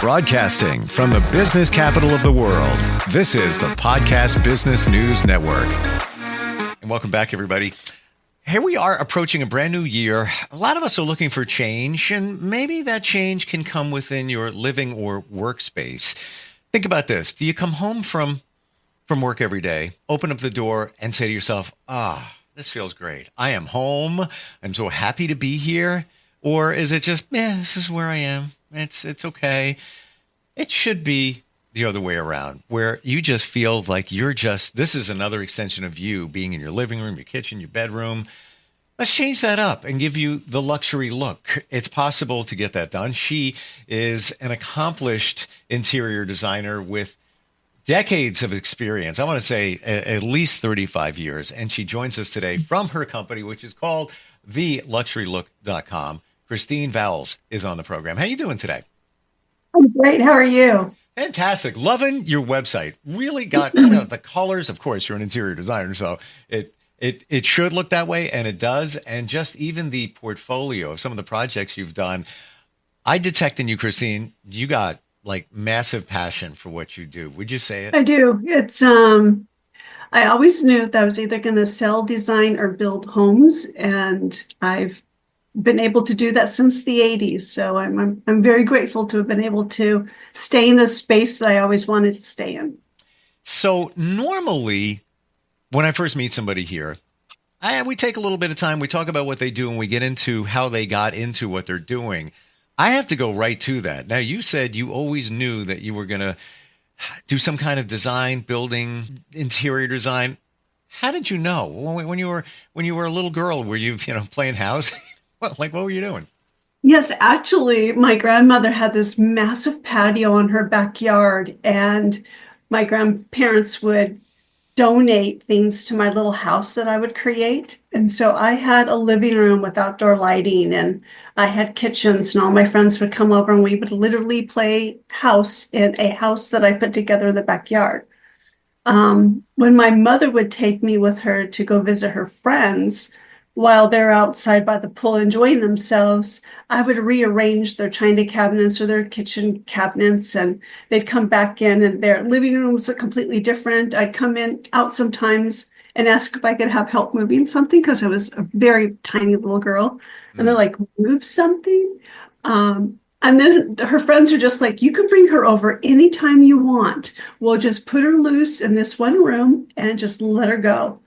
Broadcasting from the business capital of the world, this is the Podcast Business News Network. And welcome back, everybody. Here we are approaching a brand new year. A lot of us are looking for change, and maybe that change can come within your living or workspace. Think about this. Do you come home from work every day, open up the door, and say to yourself, this feels great. I am home. I'm so happy to be here. Or is it just, this is where I am. It's okay. It should be the other way around, where you just feel like this is another extension of you being in your living room, your kitchen, your bedroom. Let's change that up and give you the luxury look. It's possible to get that done. She is an accomplished interior designer with decades of experience. I want to say at least 35 years. And she joins us today from her company, which is called theluxurylook.com. Kristine Vowles is on the program. How are you doing today? I'm great. How are you? Fantastic. Loving your website. Really got the colors. Of course, you're an interior designer, so it should look that way, and it does. And just even the portfolio of some of the projects you've done, I detect in you, Kristine, you got like massive passion for what you do. Would you say it? I do. It's I always knew that I was either going to sell, design, or build homes, and I've been able to do that since the 80s. So I'm very grateful to have been able to stay in the space that I always wanted to stay in. So normally, when I first meet somebody here, we take a little bit of time, we talk about what they do, and we get into how they got into what they're doing. I have to go right to that. Now, you said you always knew that you were going to do some kind of design, building, interior design. How did you know? When you were a little girl, were you playing house? What were you doing? Yes, actually, my grandmother had this massive patio on her backyard, and my grandparents would donate things to my little house that I would create. And so I had a living room with outdoor lighting, and I had kitchens, and all my friends would come over, and we would literally play house in a house that I put together in the backyard. When my mother would take me with her to go visit her friends, while they're outside by the pool enjoying themselves, I would rearrange their china cabinets or their kitchen cabinets, and they'd come back in, and their living rooms are completely different. I'd come out sometimes and ask if I could have help moving something, because I was a very tiny little girl. And they're like, move something? And then her friends are just like, you can bring her over anytime you want. We'll just put her loose in this one room and just let her go.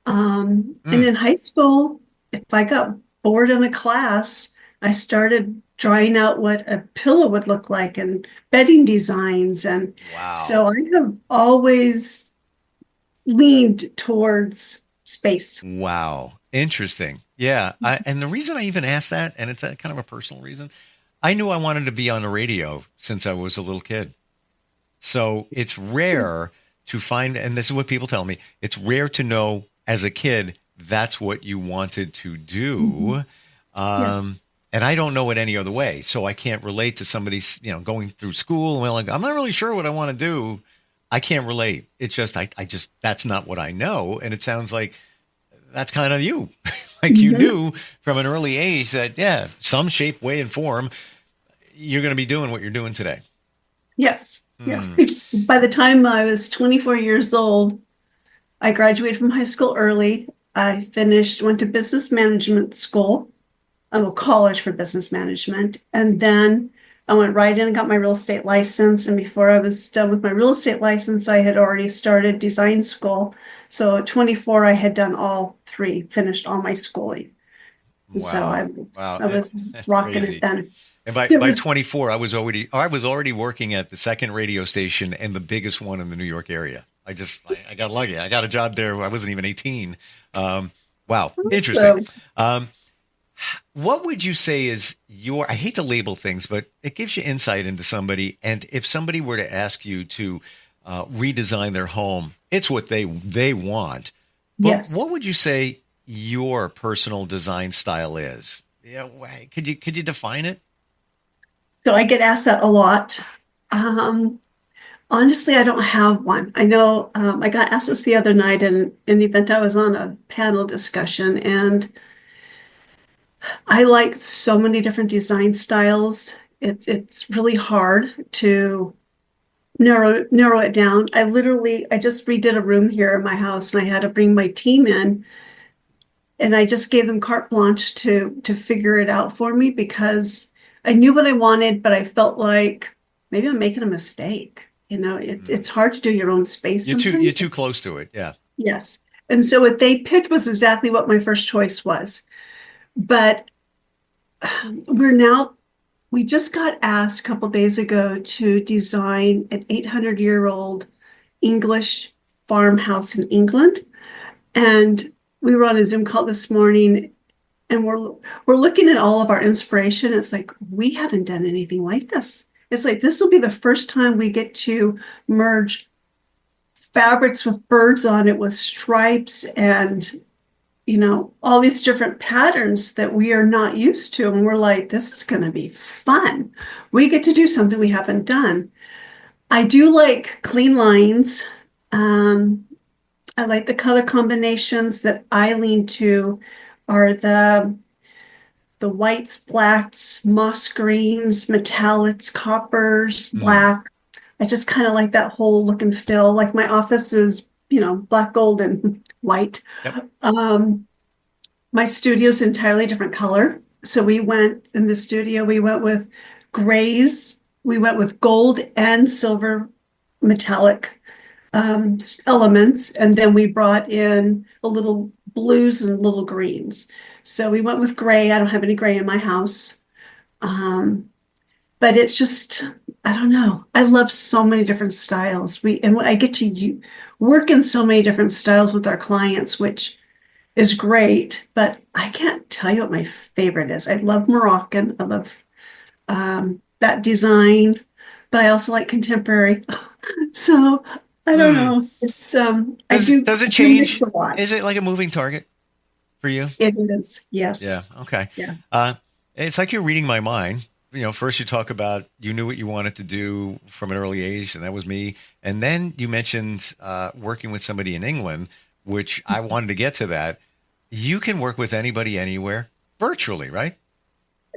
And in high school, if I got bored in a class, I started drawing out what a pillow would look like and bedding designs. And so I have always leaned towards space. Wow. Interesting. Yeah. And the reason I even asked that, and it's kind of a personal reason, I knew I wanted to be on the radio since I was a little kid. So it's rare to find, and this is what people tell me, it's rare to know as a kid, that's what you wanted to do. Yes. And I don't know it any other way. So I can't relate to somebody, going through school and like, I'm not really sure what I want to do. I can't relate. It's just, I just, that's not what I know. And it sounds like that's kind of you. Like you knew from an early age that, some shape, way, and form, you're going to be doing what you're doing today. Yes. Yes. By the time I was 24 years old, I graduated from high school early. I went to business management school, college for business management. And then I went right in and got my real estate license. And before I was done with my real estate license, I had already started design school. So at 24, I had done all three, finished all my schooling. Wow. So I was rocking crazy. It then. And by 24, I was already working at the second radio station and the biggest one in the New York area. I got lucky. I got a job there. I wasn't even 18. Wow. Interesting. What would you say is I hate to label things, but it gives you insight into somebody. And if somebody were to ask you to redesign their home, it's what they want. But yes. What would you say your personal design style is? Could you define it? So I get asked that a lot. Honestly, I don't have one. I know I got asked this the other night in an event. I was on a panel discussion, and I like so many different design styles. It's really hard to narrow it down. I just redid a room here in my house, and I had to bring my team in, and I just gave them carte blanche to figure it out for me because I knew what I wanted, but I felt like maybe I'm making a mistake. It's hard to do your own space You're sometimes. too close to it. Yeah. Yes. And so what they picked was exactly what my first choice was. But we just got asked a couple days ago to design an 800-year-old English farmhouse in England. And we were on a Zoom call this morning, and we're looking at all of our inspiration. It's like, we haven't done anything like this. It's like, this will be the first time we get to merge fabrics with birds on it, with stripes and all these different patterns that we are not used to. And we're like, this is going to be fun. We get to do something we haven't done. I do like clean lines. I like the color combinations that I lean to are the whites, blacks, moss greens, metallics, coppers, Mm. black. I just kind of like that whole look and feel. Like my office is, black, gold, and white. Yep. My studio's entirely different color. So we went with grays, we went with gold and silver metallic elements, and then we brought in a little blues and little greens. So we went with gray. I don't have any gray in my house. But it's just, I don't know. I love so many different styles. And I get to work in so many different styles with our clients, which is great, but I can't tell you what my favorite is. I love Moroccan. I love that design, but I also like contemporary. So I don't Mm. know. It's Does it I do mix change? a lot. Is it like a moving target for you? It is, yes. Yeah. Okay. Yeah. It's like you're reading my mind. First you talk about you knew what you wanted to do from an early age, and that was me. And then you mentioned working with somebody in England, which I wanted to get to that. You can work with anybody anywhere virtually, right?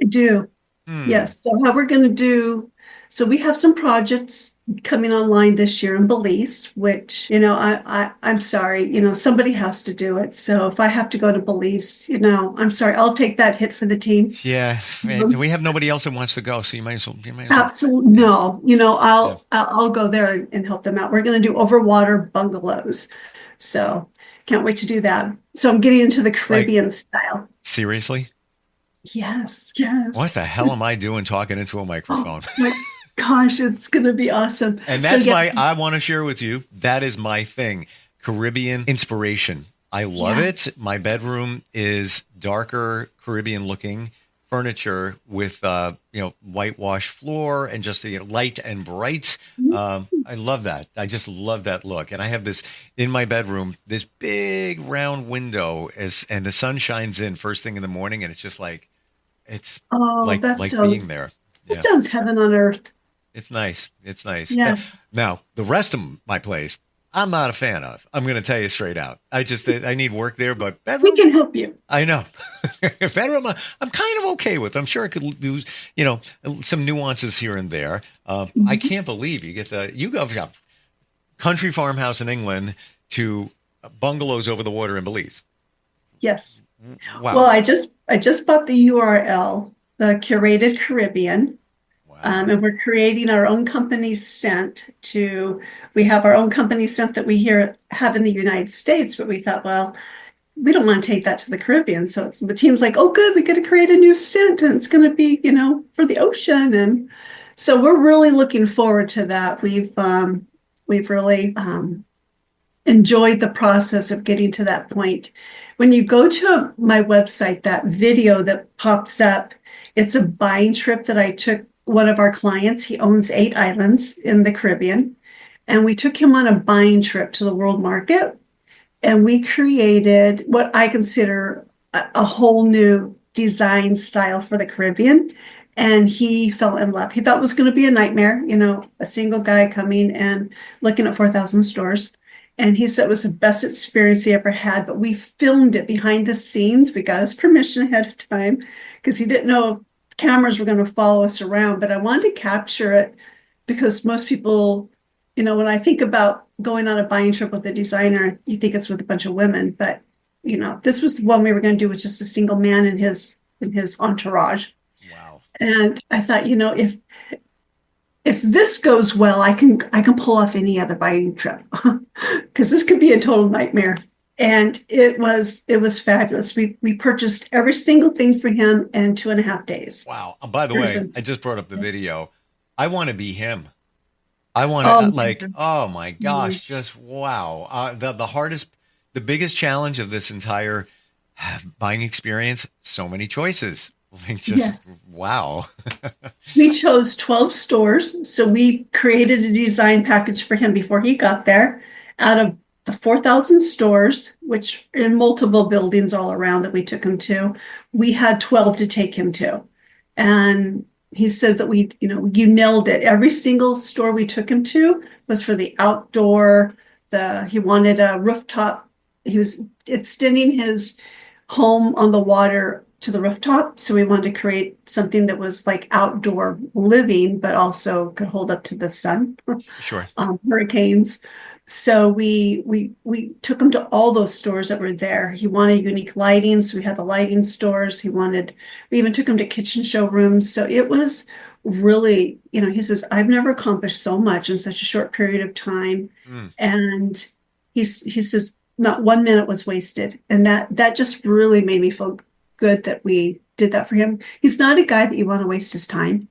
I do. Hmm. Yes. So how we're going to so we have some projects coming online this year in Belize, which, I'm sorry, somebody has to do it. So if I have to go to Belize, I'm sorry, I'll take that hit for the team. Yeah. And we have nobody else that wants to go, so you might as well. Absolutely Yeah. no. Yeah. I'll go there and help them out. We're going to do overwater bungalows. So can't wait to do that. So I'm getting into the Like, Caribbean style. seriously? Yes, What yes. the hell am I doing talking into a Oh microphone? my gosh, it's going to be awesome. And So that's yes, I want to share with you, that is my thing. Caribbean inspiration. I love yes. it. My bedroom is darker Caribbean looking furniture with, whitewash floor and just light and bright. I love that. I just love that look. And I have this in my bedroom, this big round window and the sun shines in first thing in the morning. And it's just like, it's Oh, like being there. that Yeah. sounds heaven on earth. It's nice. It's nice. Yes, Now, the rest of my place, I'm not a fan of. I'm going to tell you straight out. I need work there, but we bedroom, can help you. I know. Bedroom, I'm kind of okay with. I'm sure I could lose, some nuances here and there. I Mhm. can't believe you go from country farmhouse in England to bungalows over the water in Belize. Yes. Well, Wow. I just bought the URL, the Curated Caribbean. Wow. And we're creating our own company scent we have our own company scent that we have in the United States, but we thought, well, we don't want to take that to the Caribbean. So the team's like, oh, good, we got to create a new scent and it's going to be, for the ocean. And so we're really looking forward to that. We've really enjoyed the process of getting to that point. When you go to my website, that video that pops up, it's a buying trip that I took one of our clients. He owns 8 islands in the Caribbean, and we took him on a buying trip to the world market, and we created what I consider a whole new design style for the Caribbean. And he fell in love. He thought it was going to be a nightmare, a single guy coming and looking at 4,000 stores. And he said it was the best experience he ever had. But we filmed it behind the scenes. We got his permission ahead of time because he didn't know cameras were going to follow us around, but I wanted to capture it because most people, when I think about going on a buying trip with a designer, you think it's with a bunch of women, but this was the one we were going to do with just a single man and his entourage. Wow. And I thought, if this goes well, I can pull off any other buying trip because this could be a total nightmare. And it was fabulous. We purchased every single thing for him in 2.5 days. Wow. By the way, I just brought up the video. I want to be him. I want to oh my gosh, just wow. The biggest challenge of this entire buying experience, so many choices. Yes. Wow. We chose 12 stores. So we created a design package for him before he got there out of the 4,000 stores, which in multiple buildings all around that we took him to. We had 12 to take him to. And he said that you nailed it. Every single store we took him to was for the outdoor. He wanted a rooftop. He was extending his home on the water to the rooftop. So we wanted to create something that was like outdoor living, but also could hold up to the sun. Sure. Hurricanes. So we took him to all those stores that were there. He wanted unique lighting, so we had the lighting stores. We even took him to kitchen showrooms. So it was really, he says, I've never accomplished so much in such a short period of time. And he says, not 1 minute was wasted. And that just really made me feel good that we did that for him. He's not a guy that you want to waste his time.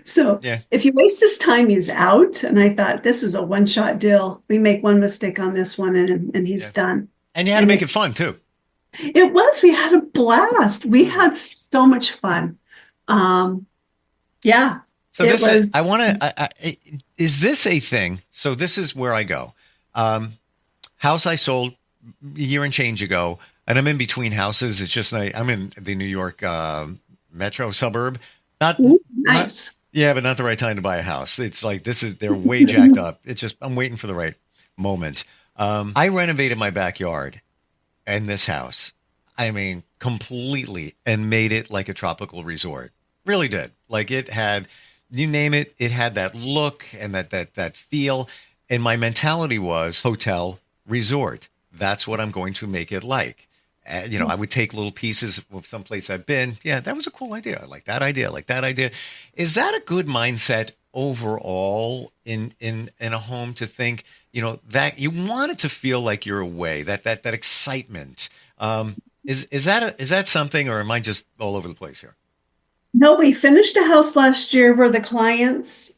So if you waste his time, he's out. And I thought, this is a one-shot deal. We make one mistake on this one and he's done. And you had to make it fun too. It was. We had a blast. We had so much fun. Yeah. So is this a thing? So this is where I go. House I sold a year and change ago, and I'm in between houses. It's just I'm in the New York metro suburb. Nice. But not the right time to buy a house. It's like they're way jacked up. It's just I'm waiting for the right moment. I renovated my backyard and this house. I mean, completely, and made it like a tropical resort. Really did. Like it had, you name it, it had that look and that feel. And my mentality was hotel resort. That's what I'm going to make it like. And, I would take little pieces of someplace I've been. Yeah, that was a cool idea. I like that idea. Is that a good mindset overall in a home to think, that you want it to feel like you're away, that excitement? Is that something, or am I just all over the place here? No, we finished a house last year where the clients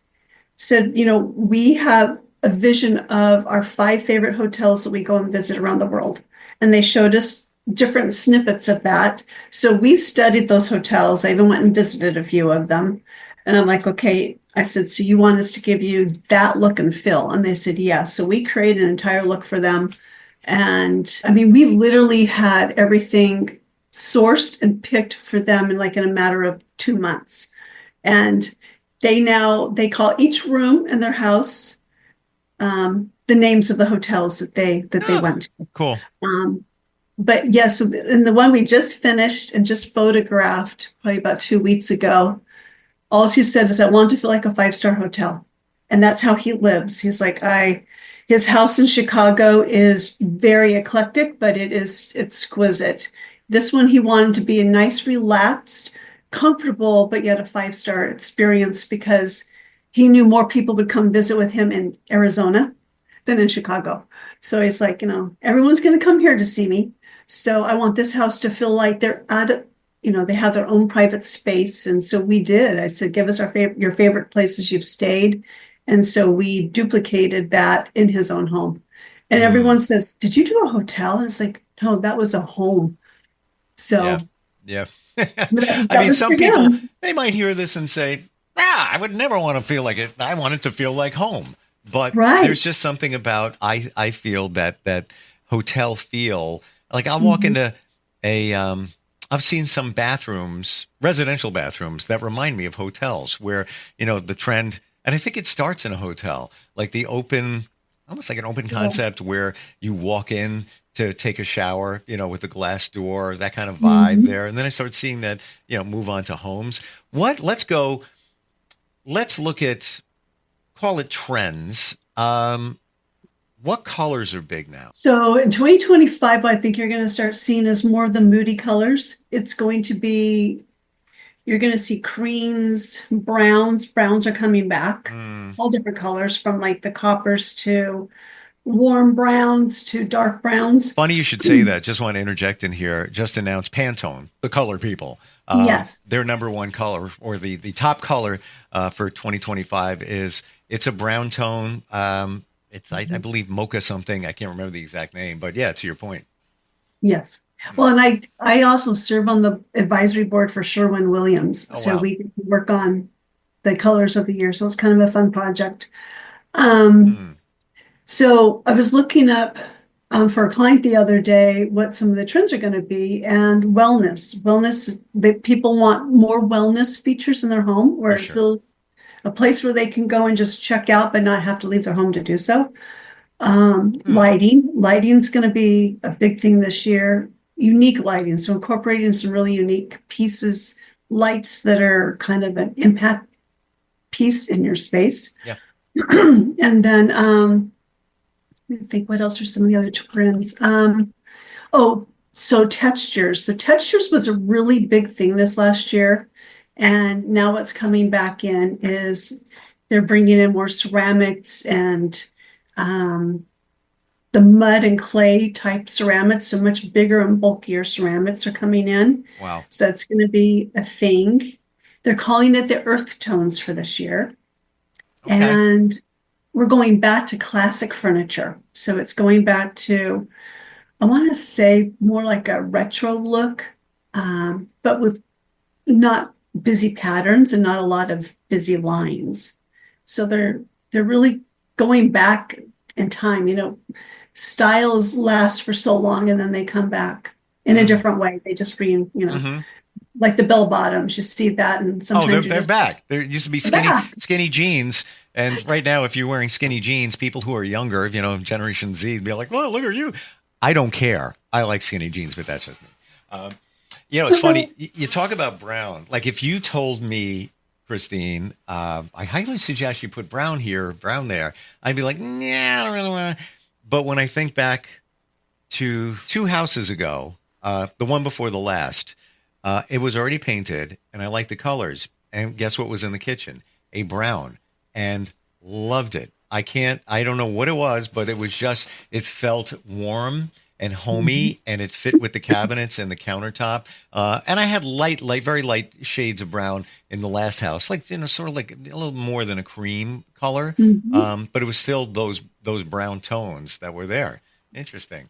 said, we have a vision of our 5 favorite hotels that we go and visit around the world. And they showed us different snippets of that. So we studied those hotels. I even went and visited a few of them. And I'm like, okay, I said, so you want us to give you that look and feel? And they said, yeah. So we created an entire look for them. And I mean, we literally had everything sourced and picked for them in a matter of 2 months. And they call each room in their house the names of the hotels that they went to. Cool. But yes, in the one we just finished and just photographed probably about 2 weeks ago, all she said is, I want to feel like a 5-star hotel. And that's how he lives. He's like, his house in Chicago is very eclectic, but it is exquisite. This one, he wanted to be a nice, relaxed, comfortable, but yet a 5-star experience because he knew more people would come visit with him in Arizona than in Chicago. So he's like, everyone's going to come here to see me. So I want this house to feel like they're they have their own private space. And so we did. I said, give us your favorite places you've stayed. And so we duplicated that in his own home. And everyone says, did you do a hotel? And it's like, no, that was a home. So yeah. I mean, some people, they might hear this and say, I would never want to feel like it. I want it to feel like home. But there's just something about, I feel that hotel feel. Like I'll walk into I've seen some bathrooms, residential bathrooms, that remind me of hotels where, the trend, and I think it starts in a hotel, like the open, almost like an open concept where you walk in to take a shower, with the glass door, that kind of vibe there. And then I started seeing that, move on to homes. Let's look at, call it trends. What colors are big now? So in 2025, I think you're going to start seeing as more of the moody colors. It's going to be, you're going to see creams, browns. Browns are coming back, all different colors from like the coppers to warm browns to dark browns. Funny you should say that. Just want to interject in here. Just announced Pantone, the color people. Yes. Their number one color, or the top color for 2025 it's a brown tone. It's I believe mocha something. I can't remember the exact name, but yeah, to your point. Yes. Well, and I also serve on the advisory board for Sherwin-Williams. Oh, So wow. we work on the colors of the year. So it's kind of a fun project. So I was looking up for a client the other day what some of the trends are going to be, and wellness, people want more wellness features in their home where For sure. it feels a place where they can go and just check out but not have to leave their home to do so. Lighting's going to be a big thing this year. Unique lighting, so incorporating some really unique pieces, lights that are kind of an impact piece in your space. Yeah. And then let me think, what else are some of the other trends? So textures. So textures was a really big thing this last year. And now what's coming back in is they're bringing in more ceramics and the mud and clay type ceramics. So much bigger and bulkier ceramics are coming in. Wow. So that's going to be a thing. They're calling it the earth tones for this year. Okay. And we're going back to classic furniture. So it's going back to, I want to say more like a retro look, but with not busy patterns and not a lot of busy lines. So they're really going back in time. Styles last for so long and then they come back in a different way. They just like the bell bottoms, you see that, and sometimes they're back. There used to be skinny jeans, and right now, if you're wearing skinny jeans, people who are younger, Generation Z, be like, "Well, look at you." I don't care. I like skinny jeans, but that's just me. It's funny. You talk about brown. Like if you told me, Kristine, I highly suggest you put brown here, brown there, I'd be like, "Nah, I don't really want to." But when I think back to 2 houses ago, the one before the last. It was already painted, and I liked the colors. And guess what was in the kitchen? A brown, and loved it. I don't know what it was, but it felt warm and homey, and it fit with the cabinets and the countertop. And I had very light shades of brown in the last house, like, sort of like a little more than a cream color. But it was still those brown tones that were there. Interesting.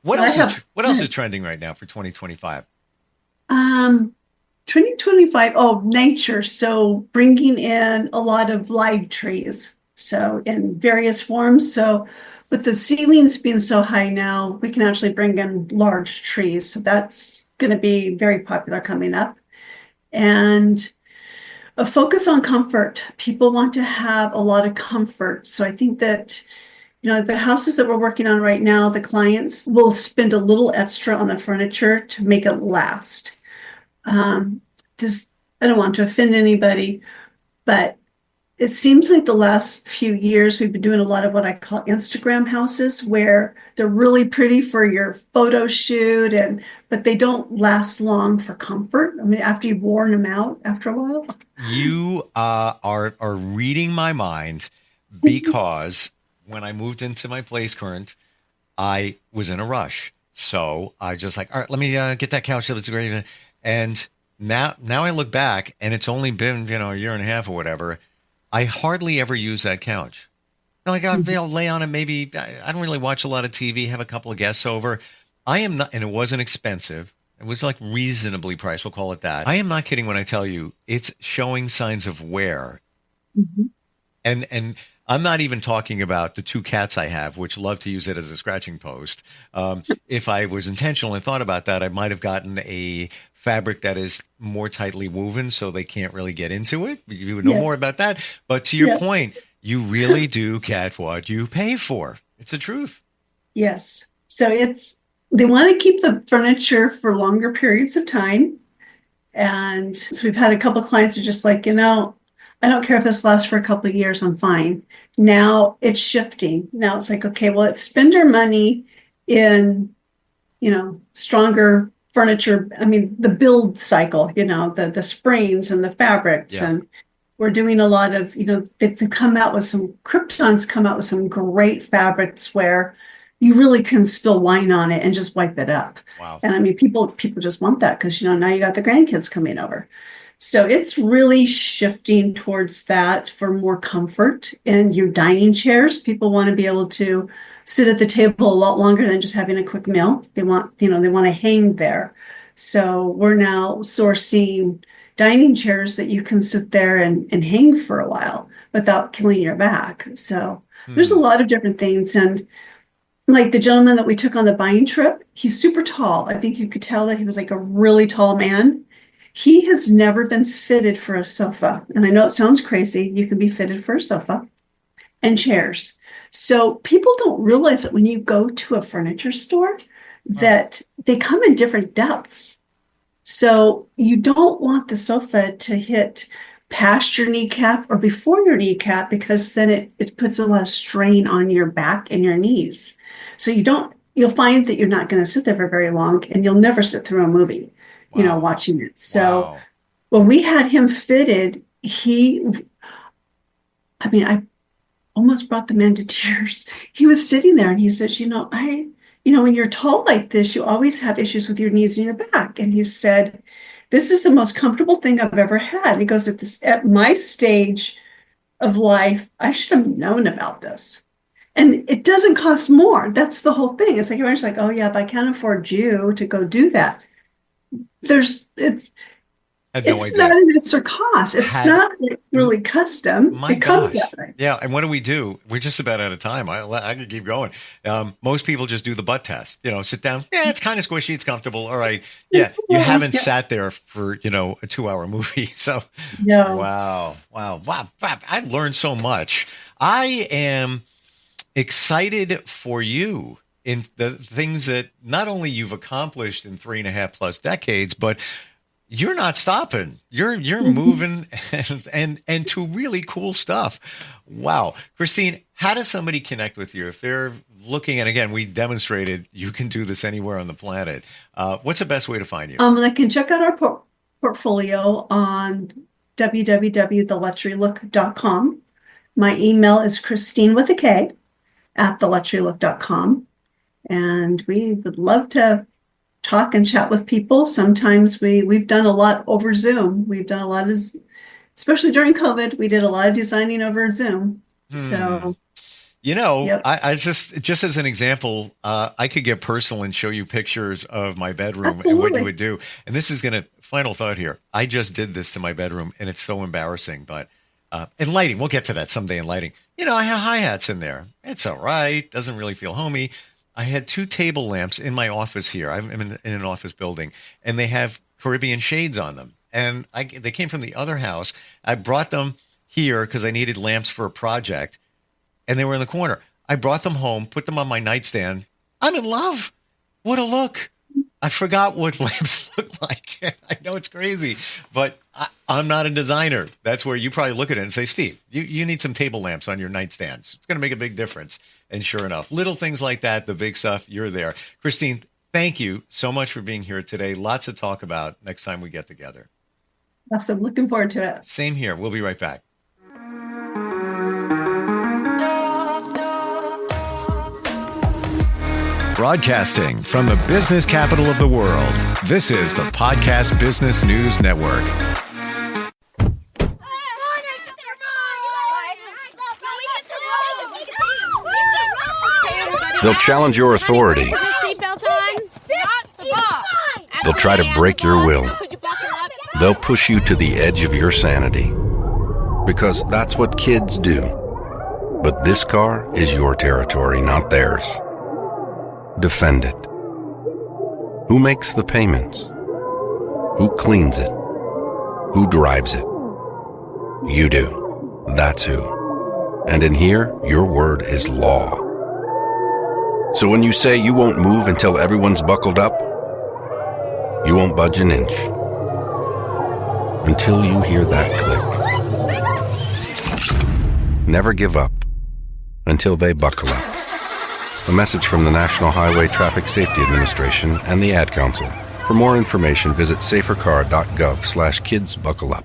What else is trending right now for 2025? 2025, nature. So bringing in a lot of live trees. So in various forms. So with the ceilings being so high now, we can actually bring in large trees. So that's going to be very popular coming up. And a focus on comfort. People want to have a lot of comfort. So I think that the houses that we're working on right now, the clients will spend a little extra on the furniture to make it last. I don't want to offend anybody, but it seems like the last few years we've been doing a lot of what I call Instagram houses, where they're really pretty for your photo shoot, but they don't last long for comfort. I mean, after you've worn them out after a while. You are reading my mind, because when I moved into my place current, I was in a rush. So I just like, all right, let me get that couch. It's great. And now I look back, and it's only been, a year and a half or whatever. I hardly ever use that couch. Like I'll lay on it. Maybe I don't really watch a lot of TV, have a couple of guests over. I am not, and it wasn't expensive. It was like reasonably priced. We'll call it that. I am not kidding when I tell you it's showing signs of wear. And I'm not even talking about the 2 cats I have, which love to use it as a scratching post. If I was intentional and thought about that, I might have gotten a fabric that is more tightly woven so they can't really get into it. You would know more about that. But to your point, you really do get what you pay for. It's the truth. Yes. So they want to keep the furniture for longer periods of time. And so we've had a couple of clients who are just like, I don't care if this lasts for a couple of years, I'm fine. Now it's shifting. Now it's like, okay, well, let's spend our money in, stronger furniture. I mean, the build cycle, the springs and the fabrics. Yeah. And we're doing a lot of, they've come out with Krypton's come out with some great fabrics where you really can spill wine on it and just wipe it up. Wow. And I mean, people just want that because, now you got the grandkids coming over. So it's really shifting towards that for more comfort in your dining chairs. People want to be able to sit at the table a lot longer than just having a quick meal. They want to hang there. So we're now sourcing dining chairs that you can sit there and hang for a while without killing your back. So there's a lot of different things. And like the gentleman that we took on the buying trip, he's super tall. I think you could tell that he was like a really tall man. He has never been fitted for a sofa. And I know it sounds crazy. You can be fitted for a sofa and chairs. So people don't realize that when you go to a furniture store, that they come in different depths. So you don't want the sofa to hit past your kneecap or before your kneecap, because then it puts a lot of strain on your back and your knees. So you'll find that you're not going to sit there for very long, and you'll never sit through a movie, watching it. So when we had him fitted, I almost brought the man to tears. He was sitting there and he says, when you're tall like this, you always have issues with your knees and your back. And he said, this is the most comfortable thing I've ever had. And he goes, at my stage of life, I should have known about this. And it doesn't cost more. That's the whole thing. It's like, everyone's like, oh yeah, but I can't afford you to go do that. It's not an extra cost. It's not really custom. It comes that way. Yeah. And what do? We're just about out of time. I could keep going. Most people just do the butt test, sit down. Yeah, it's kind of squishy. It's comfortable. All right. Yeah. You haven't sat there for, a 2-hour movie. So no. Wow. I learned so much. I am excited for you in the things that not only you've accomplished in 3.5+ decades, but you're not stopping. You're moving and to really cool stuff. Wow. Kristine, how does somebody connect with you if they're looking? And again, we demonstrated you can do this anywhere on the planet. What's the best way to find you? They can check out our portfolio on www.theluxurylook.com. My email is Kristine with a K @theluxurylook.com. And we would love to talk and chat with people. Sometimes we've done a lot over Zoom. We've done a lot of, especially during COVID, we did a lot of designing over Zoom. So, yep. I just as an example, I could get personal and show you pictures of my bedroom. Absolutely. And what you would do. And this is final thought here. I just did this to my bedroom and it's so embarrassing, but, and lighting, we'll get to that someday in lighting. I had hi-hats in there. It's all right. Doesn't really feel homey. I had 2 table lamps in my office here. I'm in an office building, and they have Caribbean shades on them. And they came from the other house. I brought them here because I needed lamps for a project, and they were in the corner. I brought them home, put them on my nightstand. I'm in love. What a look. I forgot what lamps look like. I know it's crazy, but I'm not a designer. That's where you probably look at it and say, Steve, you need some table lamps on your nightstands. It's going to make a big difference. And sure enough, little things like that, the big stuff, you're there. Kristine, thank you so much for being here today. Lots to talk about next time we get together. Awesome. Looking forward to it. Same here. We'll be right back. Broadcasting from the business capital of the world, this is the Podcast Business News Network. They'll challenge your authority. They'll try to break your will. They'll push you to the edge of your sanity. Because that's what kids do. But this car is your territory, not theirs. Defend it. Who makes the payments? Who cleans it? Who drives it? You do. That's who. And in here, your word is law. So when you say you won't move until everyone's buckled up, you won't budge an inch until you hear that click. Never give up until they buckle up. A message from the National Highway Traffic Safety Administration and the Ad Council. For more information, visit safercar.gov/kidsbuckleup.